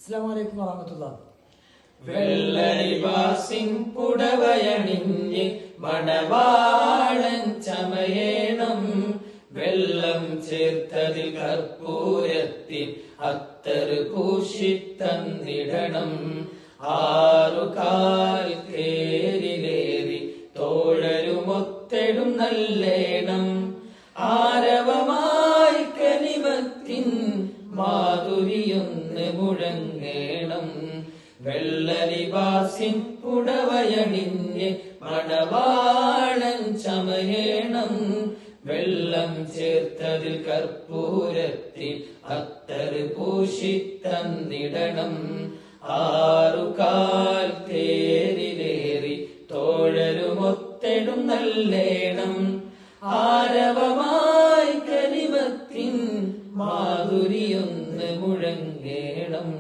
അസ്സലാമു അലൈക്കും വറഹ്മത്തുള്ളാഹി. വെള്ളരിവാസിൻ പുടവയണിഞ്ഞ് മണവാളൻ ചമയേണം, വെള്ളം ചേർത്തതിൽ കർപ്പൂരത്തിൽ അത്തറ് പൂശിത്തന്നിടണം. ആറുകാൽ തേരിലേറി തോഴരുമൊത്തെടും നല്ലേണം, ആരവമായി കനിമത്തിൻ മാധുരിയൊന്ന് മുഴങ്ങേണം. വെള്ളരിവാസിൻ പുടവയണിഞ്ഞ് മണവാളൻ ചമയേണം, വെള്ളം ചേർത്തതിൽ കർപ്പൂരത്തിൽ അത്തറ് പൂശിത്തന്നിടണം. ആറുകാൽ തേരിലേറി തോഴരുമൊത്തെടും നല്ലേണം, ആരവമായി കനിമത്തിൻ മാധുരിയൊന്ന് മുഴങ്ങേണം.